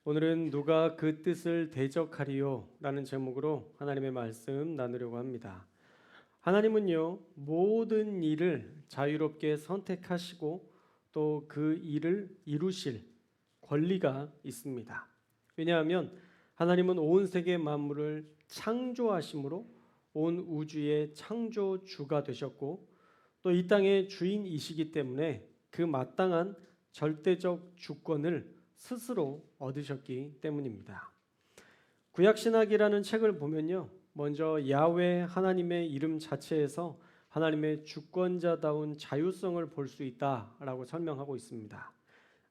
오늘은 누가 그 뜻을 대적하리요? 라는 제목으로 하나님의 말씀 나누려고 합니다. 하나님은요, 모든 일을 자유롭게 선택하시고 또 그 일을 이루실 권리가 있습니다. 왜냐하면 하나님은 온 세계 만물을 창조하심으로 온 우주의 창조주가 되셨고 또 이 땅의 주인이시기 때문에 그 마땅한 절대적 주권을 스스로 얻으셨기 때문입니다. 구약신학이라는 책을 보면요, 먼저 야훼 하나님의 이름 자체에서 하나님의 주권자다운 자유성을 볼 수 있다라고 설명하고 있습니다.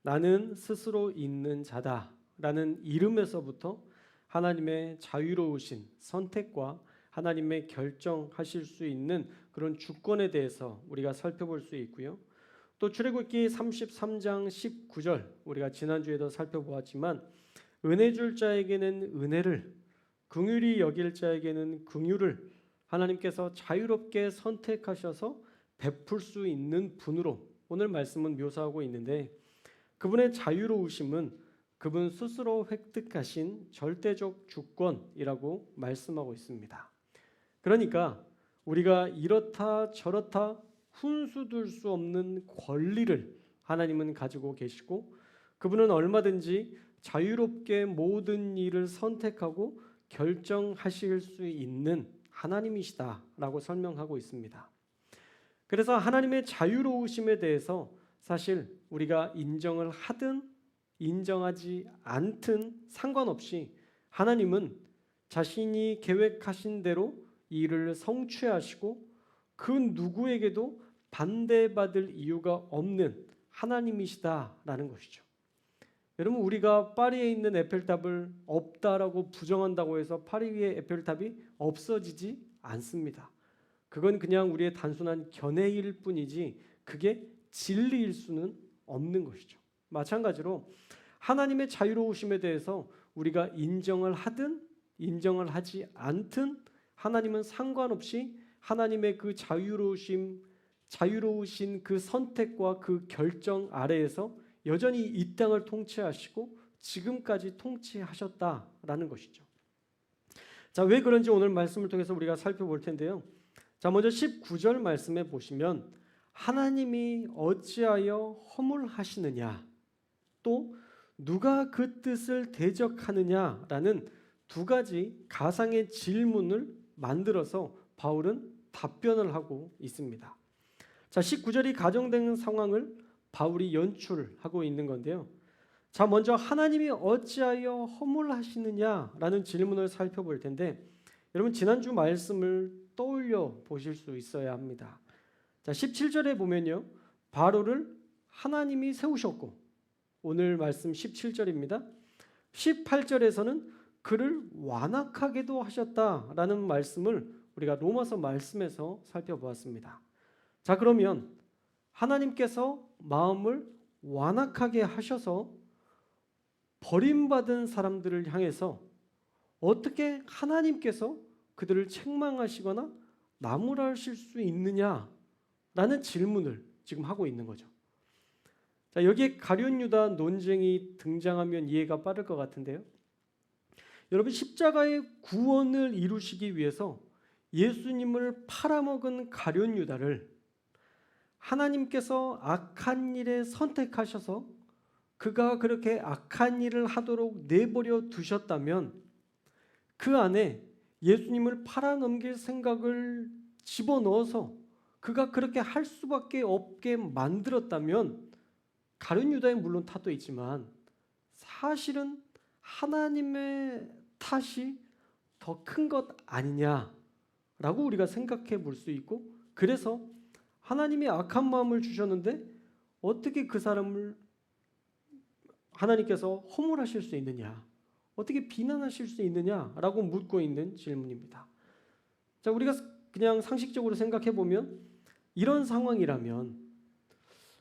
나는 스스로 있는 자다라는 이름에서부터 하나님의 자유로우신 선택과 하나님의 결정하실 수 있는 그런 주권에 대해서 우리가 살펴볼 수 있고요. 또 출애굽기 33장 19절 우리가 지난주에도 살펴보았지만 은혜 줄 자에게는 은혜를 긍휼히 여길 자에게는 긍휼을 하나님께서 자유롭게 선택하셔서 베풀 수 있는 분으로 오늘 말씀은 묘사하고 있는데 그분의 자유로우심은 그분 스스로 획득하신 절대적 주권이라고 말씀하고 있습니다. 그러니까 우리가 이렇다 저렇다 훈수둘 수 없는 권리를 하나님은 가지고 계시고 그분은 얼마든지 자유롭게 모든 일을 선택하고 결정하실 수 있는 하나님이시다라고 설명하고 있습니다. 그래서 하나님의 자유로우심에 대해서 사실 우리가 인정을 하든 인정하지 않든 상관없이 하나님은 자신이 계획하신 대로 일을 성취하시고 그 누구에게도 반대받을 이유가 없는 하나님이시다라는 것이죠. 여러분, 우리가 파리에 있는 에펠탑을 없다라고 부정한다고 해서 파리 위의 에펠탑이 없어지지 않습니다. 그건 그냥 우리의 단순한 견해일 뿐이지 그게 진리일 수는 없는 것이죠. 마찬가지로 하나님의 자유로우심에 대해서 우리가 인정을 하든 인정을 하지 않든 하나님은 상관없이 하나님의 그 자유로우신 그 선택과 그 결정 아래에서 여전히 이 땅을 통치하시고 지금까지 통치하셨다라는 것이죠. 자, 왜 그런지 오늘 말씀을 통해서 우리가 살펴볼 텐데요. 자, 먼저 19절 말씀에 보시면 하나님이 어찌하여 허물하시느냐 또 누가 그 뜻을 대적하느냐라는 두 가지 가상의 질문을 만들어서 바울은 답변을 하고 있습니다. 자, 19절이 가정된 상황을 바울이 연출하고 있는 건데요. 자, 먼저 하나님이 어찌하여 허물하시느냐라는 질문을 살펴볼 텐데 여러분 지난주 말씀을 떠올려 보실 수 있어야 합니다. 자, 17절에 보면요. 바로를 하나님이 세우셨고 오늘 말씀 17절입니다. 18절에서는 그를 완악하게도 하셨다라는 말씀을 우리가 로마서 말씀에서 살펴보았습니다. 자, 그러면 하나님께서 마음을 완악하게 하셔서 버림받은 사람들을 향해서 어떻게 하나님께서 그들을 책망하시거나 나무라실 수 있느냐라는 질문을 지금 하고 있는 거죠. 자, 여기에 가룟 유다 논쟁이 등장하면 이해가 빠를 것 같은데요. 여러분 십자가의 구원을 이루시기 위해서 예수님을 팔아먹은 가룟 유다를 하나님께서 악한 일에 선택하셔서 그가 그렇게 악한 일을 하도록 내버려 두셨다면 그 안에 예수님을 팔아넘길 생각을 집어넣어서 그가 그렇게 할 수밖에 없게 만들었다면 가룟 유다에 물론 탓도 있지만 사실은 하나님의 탓이 더 큰 것 아니냐라고 우리가 생각해 볼 수 있고 그래서 하나님이 악한 마음을 주셨는데 어떻게 그 사람을 하나님께서 허물하실 수 있느냐 어떻게 비난하실 수 있느냐라고 묻고 있는 질문입니다. 자, 우리가 그냥 상식적으로 생각해 보면 이런 상황이라면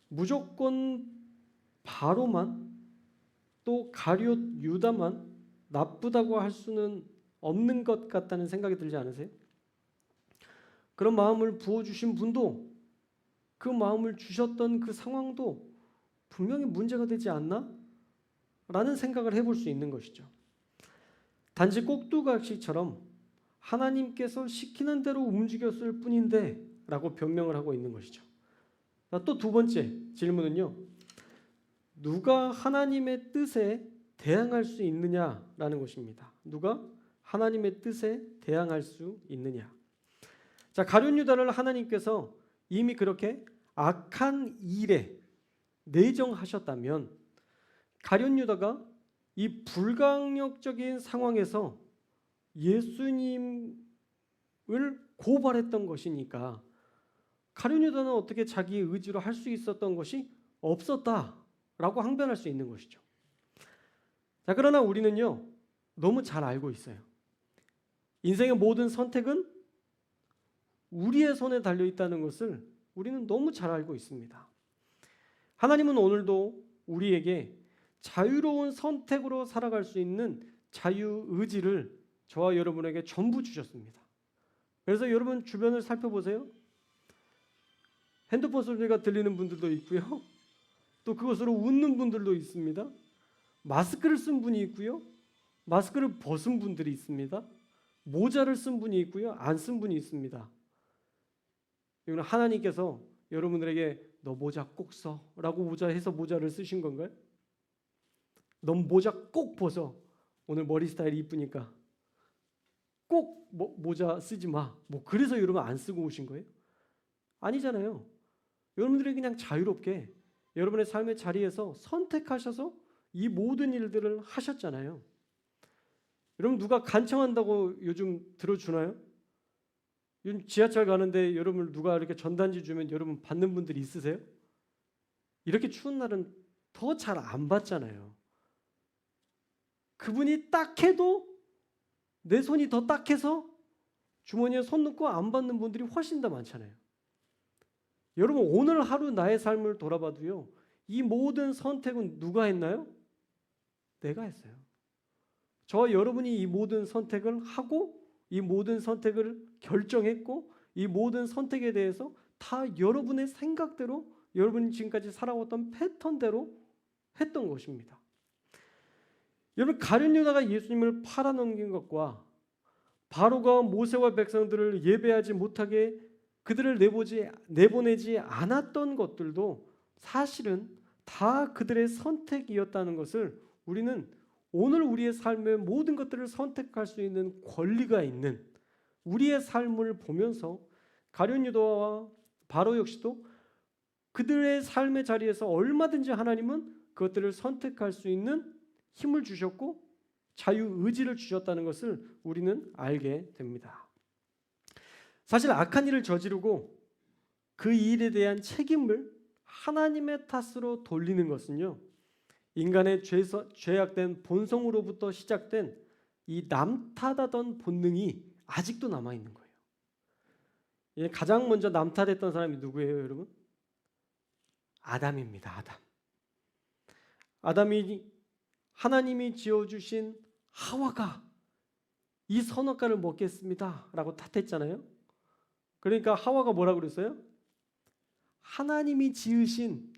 무조건 바로만 또 가룟 유다만 나쁘다고 할 수는 없는 것 같다는 생각이 들지 않으세요? 그런 마음을 부어주신 분도 그 마음을 주셨던 그 상황도 분명히 문제가 되지 않나? 라는 생각을 해볼 수 있는 것이죠. 단지 꼭두각시처럼 하나님께서 시키는 대로 움직였을 뿐인데 라고 변명을 하고 있는 것이죠. 또 두 번째 질문은요, 누가 하나님의 뜻에 대항할 수 있느냐라는 것입니다. 누가 하나님의 뜻에 대항할 수 있느냐. 자, 가룟 유다를 하나님께서 이미 그렇게 악한 일에 내정하셨다면 가룟 유다가 이 불강력적인 상황에서 예수님을 고발했던 것이니까 가룟 유다는 어떻게 자기의 의지로 할 수 있었던 것이 없었다라고 항변할 수 있는 것이죠. 자, 그러나 우리는요, 너무 잘 알고 있어요. 인생의 모든 선택은 우리의 손에 달려 있다는 것을 우리는 너무 잘 알고 있습니다. 하나님은 오늘도 우리에게 자유로운 선택으로 살아갈 수 있는 자유의지를 저와 여러분에게 전부 주셨습니다. 그래서 여러분 주변을 살펴보세요. 핸드폰 소리가 들리는 분들도 있고요. 또 그것으로 웃는 분들도 있습니다. 마스크를 쓴 분이 있고요. 마스크를 벗은 분들이 있습니다. 모자를 쓴 분이 있고요. 안 쓴 분이 있습니다. 이거는 하나님께서 여러분들에게 너 모자 꼭 써 라고 모자해서 모자를 쓰신 건가요? 넌 모자 꼭 벗어. 오늘 머리 스타일이 이쁘니까 꼭 모자 쓰지 마. 뭐 그래서 여러분 안 쓰고 오신 거예요? 아니잖아요. 여러분들이 그냥 자유롭게 여러분의 삶의 자리에서 선택하셔서 이 모든 일들을 하셨잖아요. 여러분 누가 간청한다고 요즘 들어주나요? 요즘 지하철 가는데 여러분 누가 이렇게 전단지 주면 여러분 받는 분들이 있으세요? 이렇게 추운 날은 더 잘 안 받잖아요. 그분이 딱해도 내 손이 더 딱해서 주머니에 손 넣고 안 받는 분들이 훨씬 더 많잖아요. 여러분 오늘 하루 나의 삶을 돌아봐도요, 이 모든 선택은 누가 했나요? 내가 했어요. 저와 여러분이 이 모든 선택을 하고 이 모든 선택을 결정했고 이 모든 선택에 대해서 다 여러분의 생각대로 여러분이 지금까지 살아왔던 패턴대로 했던 것입니다. 여러분 가룟 유다가 예수님을 팔아넘긴 것과 바로가 모세와 백성들을 예배하지 못하게 그들을 내보내지 않았던 것들도 사실은 다 그들의 선택이었다는 것을 우리는 오늘 우리의 삶의 모든 것들을 선택할 수 있는 권리가 있는 우리의 삶을 보면서 가룟 유다와 바로 역시도 그들의 삶의 자리에서 얼마든지 하나님은 그것들을 선택할 수 있는 힘을 주셨고 자유의지를 주셨다는 것을 우리는 알게 됩니다. 사실 악한 일을 저지르고 그 일에 대한 책임을 하나님의 탓으로 돌리는 것은요, 인간의 죄악된 본성으로부터 시작된 이 남탓하던 본능이 아직도 남아있는 거예요. 가장 먼저 남탓했던 사람이 누구예요, 여러분? 아담입니다. 아담이 하나님이 지어주신 하와가 이 선악과를 먹겠습니다 라고 탓했잖아요. 그러니까 하와가 뭐라고 그랬어요? 하나님이 지으신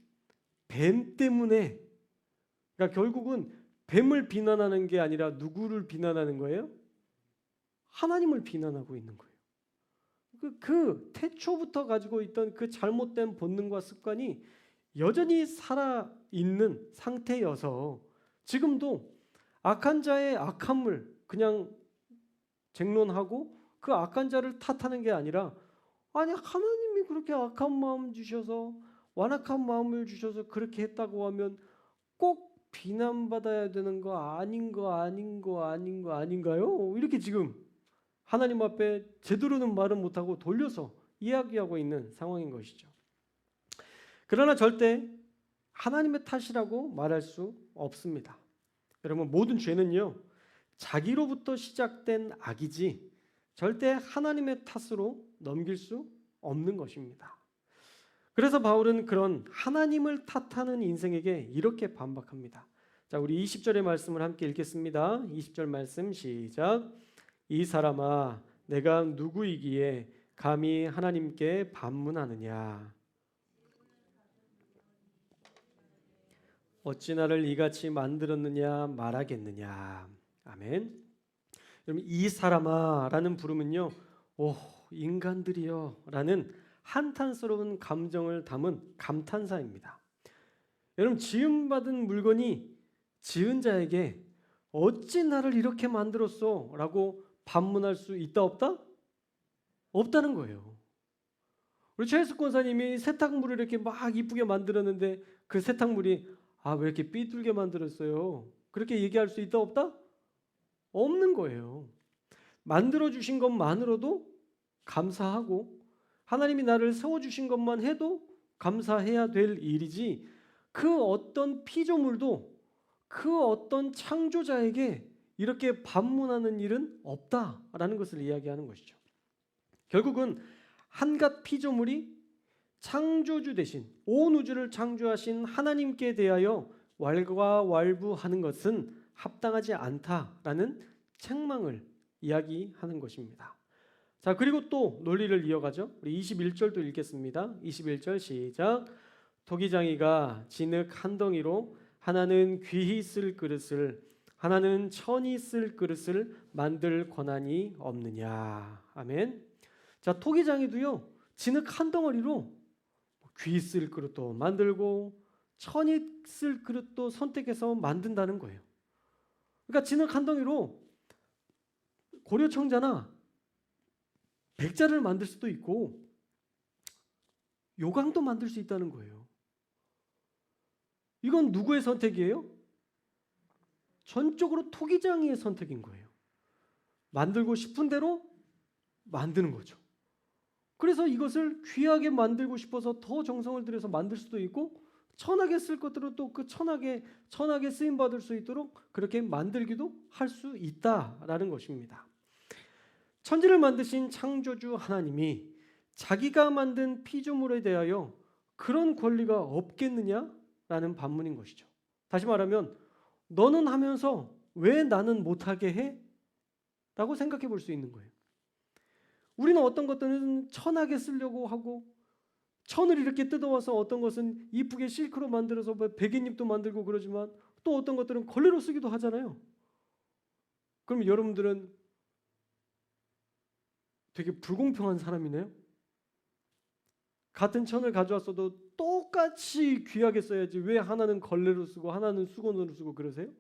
뱀 때문에, 그러니까 결국은 뱀을 비난하는 게 아니라 누구를 비난하는 거예요? 하나님을 비난하고 있는 거예요. 그 태초부터 가지고 있던 그 잘못된 본능과 습관이 여전히 살아있는 상태여서 지금도 악한 자의 악함을 그냥 쟁론하고 그 악한 자를 탓하는 게 아니라, 아니 하나님이 그렇게 악한 마음 주셔서 완악한 마음을 주셔서 그렇게 했다고 하면 꼭 비난받아야 되는 거 아닌가요? 이렇게 지금 하나님 앞에 제대로는 말은 못하고 돌려서 이야기하고 있는 상황인 것이죠. 그러나 절대 하나님의 탓이라고 말할 수 없습니다. 여러분 모든 죄는요, 자기로부터 시작된 악이지 절대 하나님의 탓으로 넘길 수 없는 것입니다. 그래서 바울은 그런 하나님을 탓하는 인생에게 이렇게 반박합니다. 자, 우리 20절의 말씀을 함께 읽겠습니다. 20절 말씀 시작. 이 사람아, 내가 누구이기에 감히 하나님께 반문하느냐. 어찌 나를 이같이 만들었느냐 말하겠느냐. 아멘. 여러분, 이 사람아라는 부름은요, 오 인간들이여라는 한탄스러운 감정을 담은 감탄사입니다. 여러분, 지음받은 물건이 지은 자에게 어찌 나를 이렇게 만들었어? 라고 반문할 수 있다 없다? 없다는 거예요. 우리 최혜숙 권사님이 세탁물을 이렇게 막 이쁘게 만들었는데 그 세탁물이 왜 이렇게 삐뚤게 만들었어요? 그렇게 얘기할 수 있다 없다? 없는 거예요. 만들어주신 것만으로도 감사하고 하나님이 나를 세워주신 것만 해도 감사해야 될 일이지, 그 어떤 피조물도 그 어떤 창조자에게 이렇게 반문하는 일은 없다라는 것을 이야기하는 것이죠. 결국은 한갓 피조물이 창조주 대신 온 우주를 창조하신 하나님께 대하여 왈가왈부하는 것은 합당하지 않다라는 책망을 이야기하는 것입니다. 자, 그리고 또 논리를 이어가죠. 우리 21절도 읽겠습니다. 21절 시작. 토기장이가 진흙 한 덩이로 하나는 귀히 쓸 그릇을 하나는 천히 쓸 그릇을 만들 권한이 없느냐. 아멘. 자, 토기장이도요, 진흙 한 덩어리로 귀히 쓸 그릇도 만들고 천히 쓸 그릇도 선택해서 만든다는 거예요. 그러니까 진흙 한 덩이로 고려청자나 백자를 만들 수도 있고 요강도 만들 수 있다는 거예요. 이건 누구의 선택이에요? 전적으로 토기장이의 선택인 거예요. 만들고 싶은 대로 만드는 거죠. 그래서 이것을 귀하게 만들고 싶어서 더 정성을 들여서 만들 수도 있고, 천하게 쓸 것들은 또 그 천하게 쓰임 받을 수 있도록 그렇게 만들기도 할 수 있다라는 것입니다. 천지를 만드신 창조주 하나님이 자기가 만든 피조물에 대하여 그런 권리가 없겠느냐라는 반문인 것이죠. 다시 말하면 너는 하면서 왜 나는 못하게 해? 라고 생각해 볼 수 있는 거예요. 우리는 어떤 것들은 천하게 쓰려고 하고 천을 이렇게 뜯어와서 어떤 것은 이쁘게 실크로 만들어서 베갯잎도 만들고 그러지만 또 어떤 것들은 걸레로 쓰기도 하잖아요. 그럼 여러분들은 되게 불공평한 사람이네요. 같은 천을 가져왔어도 똑같이 귀하게 써야지 왜 하나는 걸레로 쓰고 하나는 수건으로 쓰고 그러세요?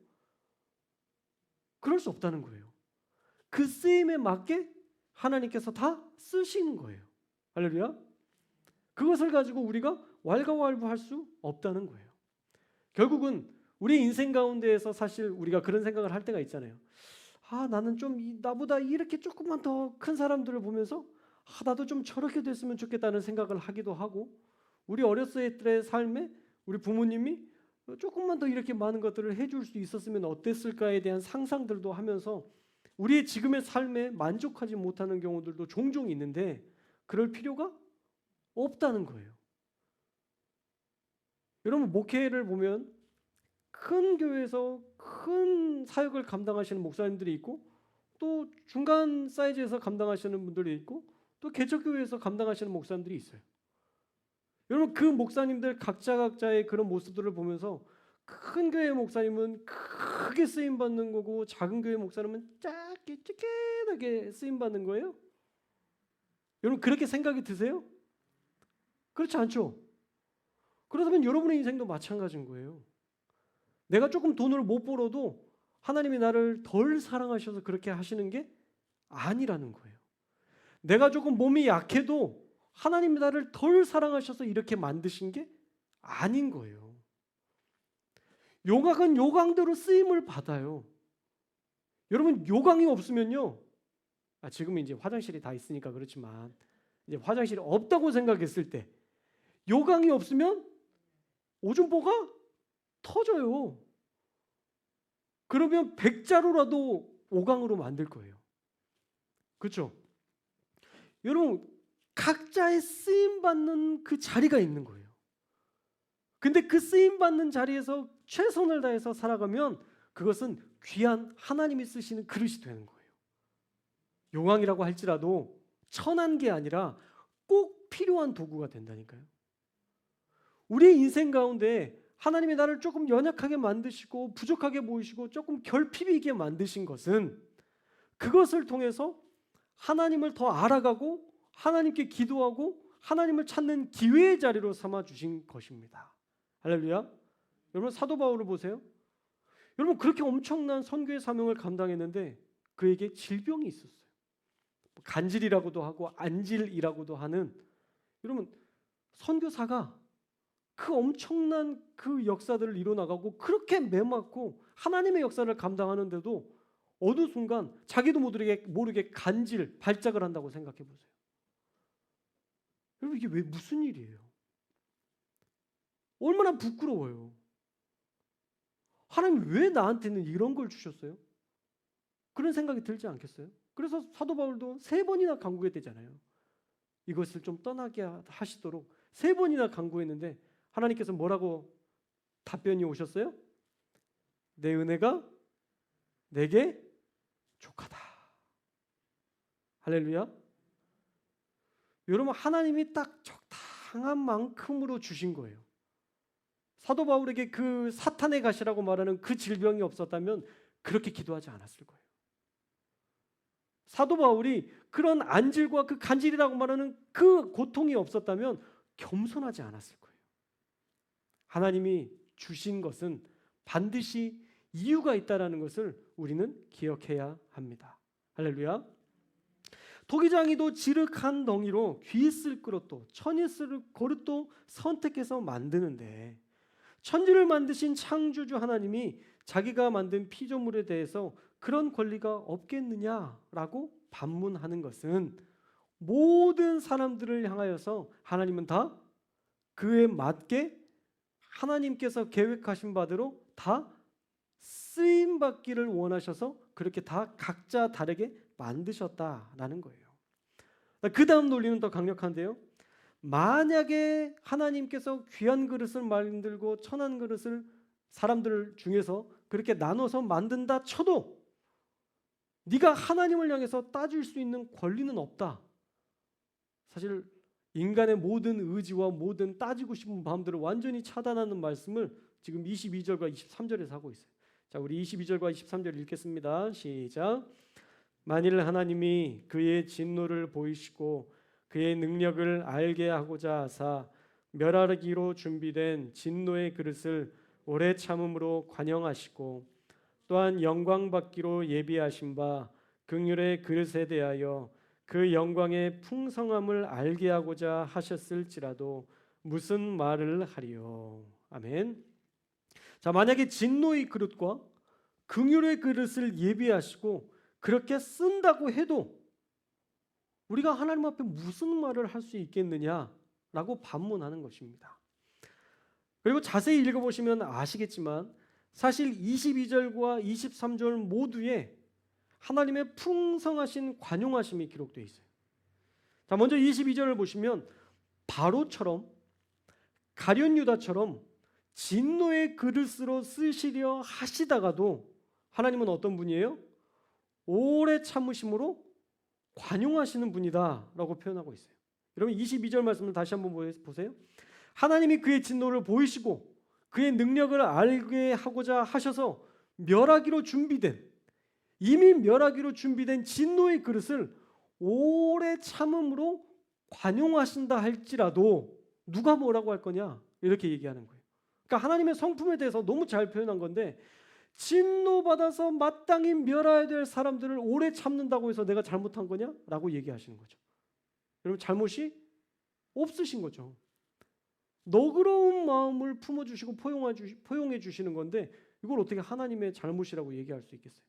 그럴 수 없다는 거예요. 그 쓰임에 맞게 하나님께서 다 쓰시는 거예요. 할렐루야. 그것을 가지고 우리가 왈가왈부할 수 없다는 거예요. 결국은 우리 인생 가운데에서 사실 우리가 그런 생각을 할 때가 있잖아요. 나는 좀 나보다 이렇게 조금만 더 큰 사람들을 보면서 나도 좀 저렇게 됐으면 좋겠다는 생각을 하기도 하고, 우리 어렸을 때의 삶에 우리 부모님이 조금만 더 이렇게 많은 것들을 해줄 수 있었으면 어땠을까에 대한 상상들도 하면서 우리의 지금의 삶에 만족하지 못하는 경우들도 종종 있는데 그럴 필요가 없다는 거예요. 여러분, 목회를 보면 큰 교회에서 큰 사역을 감당하시는 목사님들이 있고 또 중간 사이즈에서 감당하시는 분들이 있고 또 개척교회에서 감당하시는 목사님들이 있어요. 여러분, 그 목사님들 각자의 그런 모습들을 보면서 큰 교회 목사님은 크게 쓰임 받는 거고 작은 교회 목사님은 작게 찌릿하게 쓰임 받는 거예요. 여러분, 그렇게 생각이 드세요? 그렇지 않죠? 그렇다면 여러분의 인생도 마찬가지인 거예요. 내가 조금 돈을 못 벌어도 하나님이 나를 덜 사랑하셔서 그렇게 하시는 게 아니라는 거예요. 내가 조금 몸이 약해도 하나님이 나를 덜 사랑하셔서 이렇게 만드신 게 아닌 거예요. 요강은 요강대로 쓰임을 받아요. 여러분, 요강이 없으면요, 지금은 이제 화장실이 다 있으니까 그렇지만 이제 화장실이 없다고 생각했을 때 요강이 없으면 오줌보가 터져요. 그러면 백자로라도 오강으로 만들 거예요. 그렇죠? 여러분, 각자의 쓰임받는 그 자리가 있는 거예요. 근데 그 쓰임받는 자리에서 최선을 다해서 살아가면 그것은 귀한 하나님이 쓰시는 그릇이 되는 거예요. 용왕이라고 할지라도 천한 게 아니라 꼭 필요한 도구가 된다니까요. 우리의 인생 가운데 하나님이 나를 조금 연약하게 만드시고 부족하게 보이시고 조금 결핍이 있게 만드신 것은 그것을 통해서 하나님을 더 알아가고 하나님께 기도하고 하나님을 찾는 기회의 자리로 삼아 주신 것입니다. 할렐루야. 여러분 사도 바울을 보세요. 여러분 그렇게 엄청난 선교의 사명을 감당했는데 그에게 질병이 있었어요. 간질이라고도 하고 안질이라고도 하는, 여러분 선교사가 그 엄청난 그 역사들을 이뤄나가고 그렇게 매맞고 하나님의 역사를 감당하는데도 어느 순간 자기도 모르게 간질, 발작을 한다고 생각해 보세요. 여러분 이게 왜 무슨 일이에요? 얼마나 부끄러워요. 하나님 왜 나한테는 이런 걸 주셨어요? 그런 생각이 들지 않겠어요? 그래서 사도 바울도 3번이나 간구했대잖아요. 이것을 좀 떠나게 하시도록 3번이나 간구했는데 하나님께서 뭐라고 답변이 오셨어요? 내 은혜가 내게 족하다. 할렐루야. 여러분 하나님이 딱 적당한 만큼으로 주신 거예요. 사도 바울에게 그 사탄의 가시라고 말하는 그 질병이 없었다면 그렇게 기도하지 않았을 거예요. 사도 바울이 그런 안질과 그 간질이라고 말하는 그 고통이 없었다면 겸손하지 않았을 거예요. 하나님이 주신 것은 반드시 이유가 있다는 것을 우리는 기억해야 합니다. 할렐루야. 토기장이도 지륵한 덩이로 귀 있을 그릇도 천 있을 그릇도 선택해서 만드는데 천지를 만드신 창조주 하나님이 자기가 만든 피조물에 대해서 그런 권리가 없겠느냐라고 반문하는 것은 모든 사람들을 향하여서 하나님은 다 그에 맞게 하나님께서 계획하신 바대로 다 쓰임받기를 원하셔서 그렇게 다 각자 다르게 만드셨다라는 거예요. 그 다음 논리는 더 강력한데요. 만약에 하나님께서 귀한 그릇을 만들고 천한 그릇을 사람들 중에서 그렇게 나눠서 만든다 쳐도 네가 하나님을 향해서 따질 수 있는 권리는 없다. 사실 인간의 모든 의지와 모든 따지고 싶은 마음들을 완전히 차단하는 말씀을 지금 22절과 23절에서 하고 있어요. 자, 우리 22절과 23절 읽겠습니다. 시작. 만일 하나님이 그의 진노를 보이시고 그의 능력을 알게 하고자 하사 멸하기로 준비된 진노의 그릇을 오래 참음으로 관영하시고 또한 영광 받기로 예비하신 바 긍휼의 그릇에 대하여 그 영광의 풍성함을 알게 하고자 하셨을지라도 무슨 말을 하리요. 아멘. 자, 만약에 진노의 그릇과 긍휼의 그릇을 예비하시고 그렇게 쓴다고 해도 우리가 하나님 앞에 무슨 말을 할 수 있겠느냐라고 반문하는 것입니다. 그리고 자세히 읽어보시면 아시겠지만 사실 22절과 23절 모두에 하나님의 풍성하신 관용하심이 기록되어 있어요. 자, 먼저 22절을 보시면 바로처럼 가룟 유다처럼 진노의 그릇으로 쓰시려 하시다가도 하나님은 어떤 분이에요? 오래 참으심으로 관용하시는 분이다라고 표현하고 있어요. 여러분 22절 말씀을 다시 한번 보세요. 하나님이 그의 진노를 보이시고 그의 능력을 알게 하고자 하셔서 이미 멸하기로 준비된 진노의 그릇을 오래 참음으로 관용하신다 할지라도 누가 뭐라고 할 거냐 이렇게 얘기하는 거예요. 그러니까 하나님의 성품에 대해서 너무 잘 표현한 건데 진노받아서 마땅히 멸해야 될 사람들을 오래 참는다고 해서 내가 잘못한 거냐? 라고 얘기하시는 거죠. 여러분 잘못이 없으신 거죠. 너그러운 마음을 품어주시고 포용해 주시는 건데 이걸 어떻게 하나님의 잘못이라고 얘기할 수 있겠어요?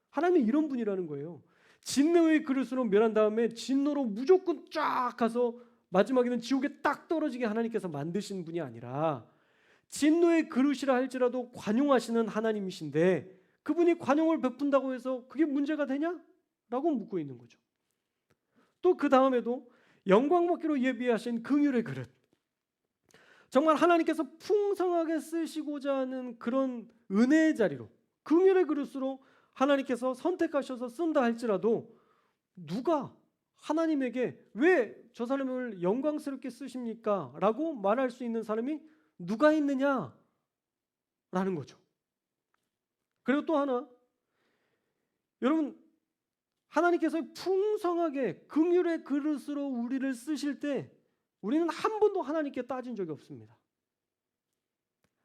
하나님은 이런 분이라는 거예요. 진노의 그릇으로 멸한 다음에 진노로 무조건 쫙 가서 마지막에는 지옥에 딱 떨어지게 하나님께서 만드신 분이 아니라 진노의 그릇이라 할지라도 관용하시는 하나님이신데 그분이 관용을 베푼다고 해서 그게 문제가 되냐? 라고 묻고 있는 거죠. 또 그 다음에도 영광 받기로 예비하신 긍휼의 그릇, 정말 하나님께서 풍성하게 쓰시고자 하는 그런 은혜의 자리로 긍휼의 그릇으로 하나님께서 선택하셔서 쓴다 할지라도 누가 하나님에게 왜 저 사람을 영광스럽게 쓰십니까? 라고 말할 수 있는 사람이 누가 있느냐? 라는 거죠. 그리고 또 하나, 여러분, 하나님께서 풍성하게 긍휼의 그릇으로 우리를 쓰실 때 우리는 한 번도 하나님께 따진 적이 없습니다.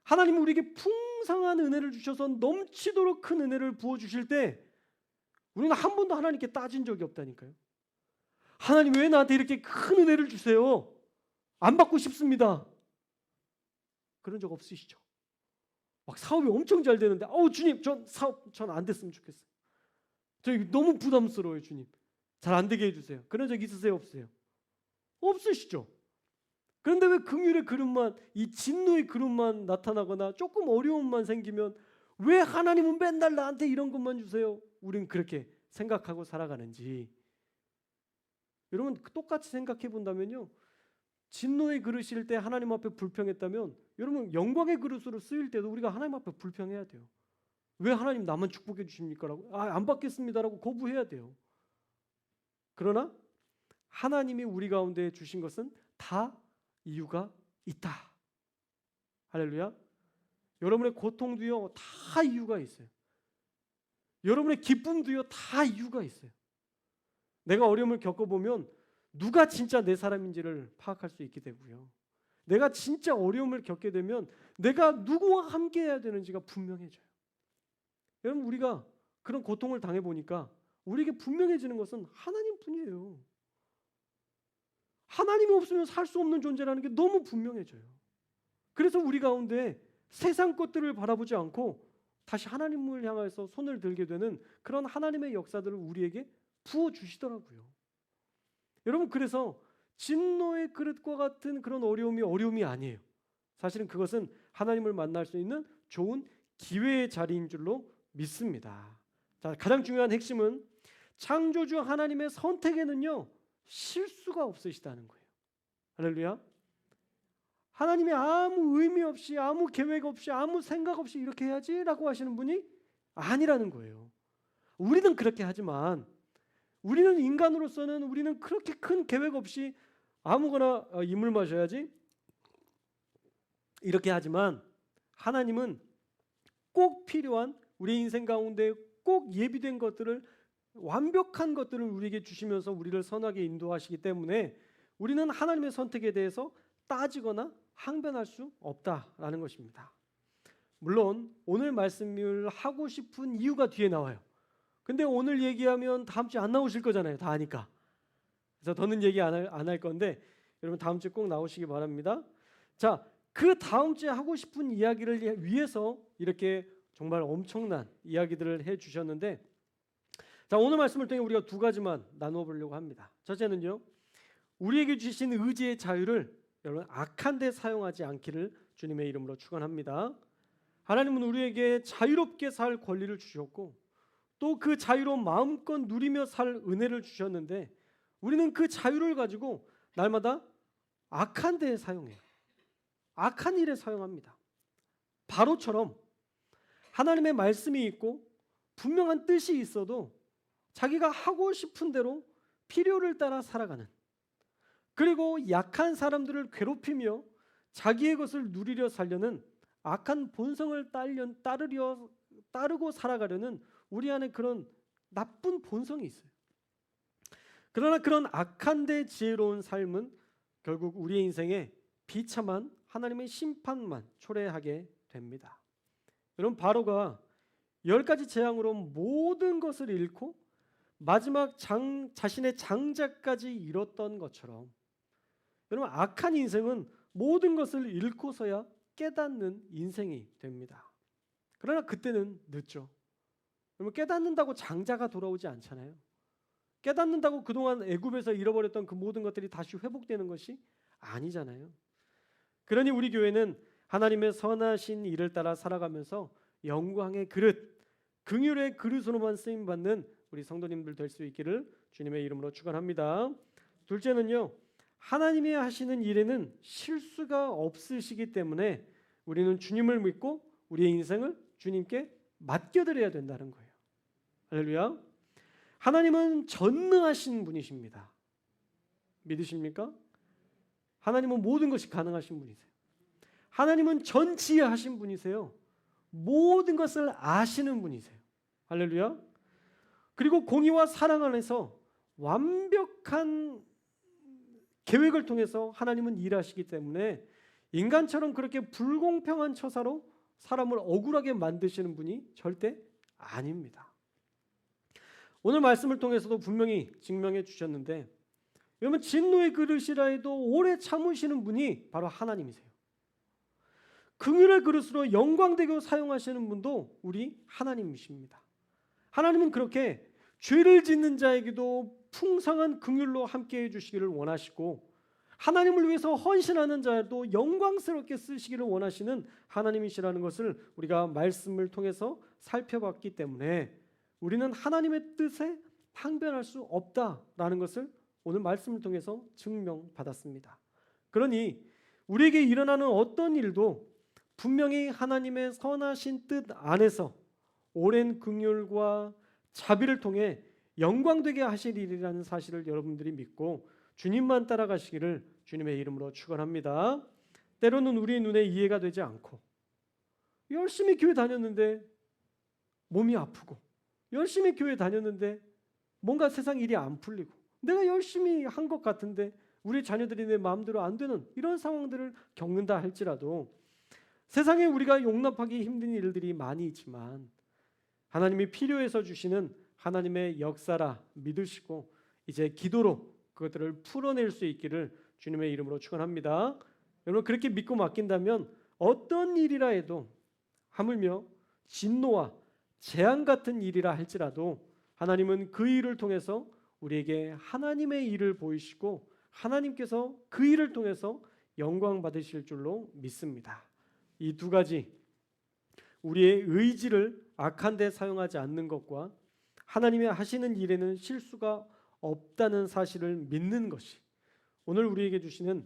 하나님은 우리에게 풍성한 은혜를 주셔서 넘치도록 큰 은혜를 부어주실 때 우리는 한 번도 하나님께 따진 적이 없다니까요. 하나님 왜 나한테 이렇게 큰 은혜를 주세요? 안 받고 싶습니다. 그런 적 없으시죠? 막 사업이 엄청 잘 되는데 주님 전 사업 전 안 됐으면 좋겠어요. 저 너무 부담스러워요 주님. 잘 안 되게 해주세요. 그런 적 있으세요 없으세요? 없으시죠? 그런데 왜 긍휼의 그릇만, 이 진노의 그릇만 나타나거나 조금 어려움만 생기면 왜 하나님은 맨날 나한테 이런 것만 주세요? 우리는 그렇게 생각하고 살아가는지. 여러분 똑같이 생각해 본다면요, 진노의 그릇일 때 하나님 앞에 불평했다면 여러분 영광의 그릇으로 쓰일 때도 우리가 하나님 앞에 불평해야 돼요. 왜 하나님 나만 축복해 주십니까? 라고 안 받겠습니다라고 거부해야 돼요. 그러나 하나님이 우리 가운데 주신 것은 다 이유가 있다. 할렐루야. 여러분의 고통도요 다 이유가 있어요. 여러분의 기쁨도요 다 이유가 있어요. 내가 어려움을 겪어보면 누가 진짜 내 사람인지를 파악할 수 있게 되고요, 내가 진짜 어려움을 겪게 되면 내가 누구와 함께 해야 되는지가 분명해져요. 여러분 우리가 그런 고통을 당해보니까 우리에게 분명해지는 것은 하나님뿐이에요. 하나님이 없으면 살 수 없는 존재라는 게 너무 분명해져요. 그래서 우리 가운데 세상 것들을 바라보지 않고 다시 하나님을 향해서 손을 들게 되는 그런 하나님의 역사들을 우리에게 부어주시더라고요. 여러분 그래서 진노의 그릇과 같은 그런 어려움이 아니에요. 사실은 그것은 하나님을 만날 수 있는 좋은 기회의 자리인 줄로 믿습니다. 자, 가장 중요한 핵심은 창조주 하나님의 선택에는요 실수가 없으시다는 거예요. 할렐루야. 하나님이 아무 의미 없이, 아무 계획 없이, 아무 생각 없이 이렇게 해야지 라고 하시는 분이 아니라는 거예요. 우리는 그렇게 하지만, 우리는 인간으로서는 우리는 그렇게 큰 계획 없이 아무거나 이물 마셔야지 이렇게 하지만, 하나님은 꼭 필요한 우리 인생 가운데 꼭 예비된 것들을, 완벽한 것들을 우리에게 주시면서 우리를 선하게 인도하시기 때문에 우리는 하나님의 선택에 대해서 따지거나 항변할 수 없다라는 것입니다. 물론 오늘 말씀을 하고 싶은 이유가 뒤에 나와요. 근데 오늘 얘기하면 다음 주에 안 나오실 거잖아요. 다 아니까. 그래서 더는 얘기 안 할 건데 여러분 다음 주에 꼭 나오시기 바랍니다. 자, 그 다음 주에 하고 싶은 이야기를 위해서 이렇게 정말 엄청난 이야기들을 해주셨는데, 자, 오늘 말씀을 통해 우리가 두 가지만 나누어 보려고 합니다. 첫째는요, 우리에게 주신 의지의 자유를 여러분 악한 데 사용하지 않기를 주님의 이름으로 축원합니다. 하나님은 우리에게 자유롭게 살 권리를 주셨고 또 그 자유로 마음껏 누리며 살 은혜를 주셨는데 우리는 그 자유를 가지고 날마다 악한 데에 사용해요. 악한 일에 사용합니다. 바로처럼 하나님의 말씀이 있고 분명한 뜻이 있어도 자기가 하고 싶은 대로 필요를 따라 살아가는, 그리고 약한 사람들을 괴롭히며 자기의 것을 누리려 살려는 악한 본성을 따르고 살아가려는 우리 안에 그런 나쁜 본성이 있어요. 그러나 그런 악한 데 지혜로운 삶은 결국 우리의 인생에 비참한 하나님의 심판만 초래하게 됩니다. 여러분 바로가 10가지 재앙으로 모든 것을 잃고 마지막 자신의 장자까지 잃었던 것처럼 여러분 악한 인생은 모든 것을 잃고서야 깨닫는 인생이 됩니다. 그러나 그때는 늦죠. 여러분 깨닫는다고 장자가 돌아오지 않잖아요. 깨닫는다고 그동안 애굽에서 잃어버렸던 그 모든 것들이 다시 회복되는 것이 아니잖아요. 그러니 우리 교회는 하나님의 선하신 일을 따라 살아가면서 영광의 그릇, 긍휼의 그릇으로만 쓰임받는 우리 성도님들 될 수 있기를 주님의 이름으로 축원합니다. 둘째는요, 하나님이 하시는 일에는 실수가 없으시기 때문에 우리는 주님을 믿고 우리의 인생을 주님께 맡겨드려야 된다는 거예요. 할렐루야. 하나님은 전능하신 분이십니다. 믿으십니까? 하나님은 모든 것이 가능하신 분이세요. 하나님은 전지혜하신 분이세요. 모든 것을 아시는 분이세요. 할렐루야. 그리고 공의와 사랑 안에서 완벽한 계획을 통해서 하나님은 일하시기 때문에 인간처럼 그렇게 불공평한 처사로 사람을 억울하게 만드시는 분이 절대 아닙니다. 오늘 말씀을 통해서도 분명히 증명해 주셨는데, 여러분, 진노의 그릇이라 해도 오래 참으시는 분이 바로 하나님이세요. 긍휼의 그릇으로 영광되게 사용하시는 분도 우리 하나님이십니다. 하나님은 그렇게 죄를 짓는 자에게도 풍성한 긍휼로 함께해 주시기를 원하시고, 하나님을 위해서 헌신하는 자도 영광스럽게 쓰시기를 원하시는 하나님이시라는 것을 우리가 말씀을 통해서 살펴봤기 때문에 우리는 하나님의 뜻에 항변할 수 없다라는 것을 오늘 말씀을 통해서 증명받았습니다. 그러니 우리에게 일어나는 어떤 일도 분명히 하나님의 선하신 뜻 안에서 오랜 긍휼과 자비를 통해 영광되게 하실 일이라는 사실을 여러분들이 믿고 주님만 따라가시기를 주님의 이름으로 축원합니다. 때로는 우리 눈에 이해가 되지 않고, 열심히 교회 다녔는데 몸이 아프고, 열심히 교회 다녔는데 뭔가 세상 일이 안 풀리고, 내가 열심히 한 것 같은데 우리 자녀들이 내 마음대로 안 되는 이런 상황들을 겪는다 할지라도, 세상에 우리가 용납하기 힘든 일들이 많이 있지만 하나님이 필요해서 주시는 하나님의 역사라 믿으시고 이제 기도로 그것들을 풀어낼 수 있기를 주님의 이름으로 축원합니다. 여러분, 그렇게 믿고 맡긴다면 어떤 일이라 해도, 하물며 진노와 재앙 같은 일이라 할지라도 하나님은 그 일을 통해서 우리에게 하나님의 일을 보이시고 하나님께서 그 일을 통해서 영광 받으실 줄로 믿습니다. 이 두 가지, 우리의 의지를 악한 데 사용하지 않는 것과 하나님의 하시는 일에는 실수가 없다는 사실을 믿는 것이 오늘 우리에게 주시는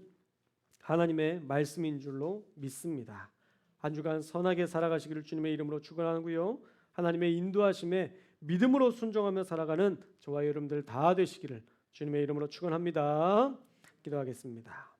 하나님의 말씀인 줄로 믿습니다. 한 주간 선하게 살아가시기를 주님의 이름으로 축원하고요. 하나님의 인도하심에 믿음으로 순종하며 살아가는 저와 여러분들 다 되시기를 주님의 이름으로 축원합니다. 기도하겠습니다.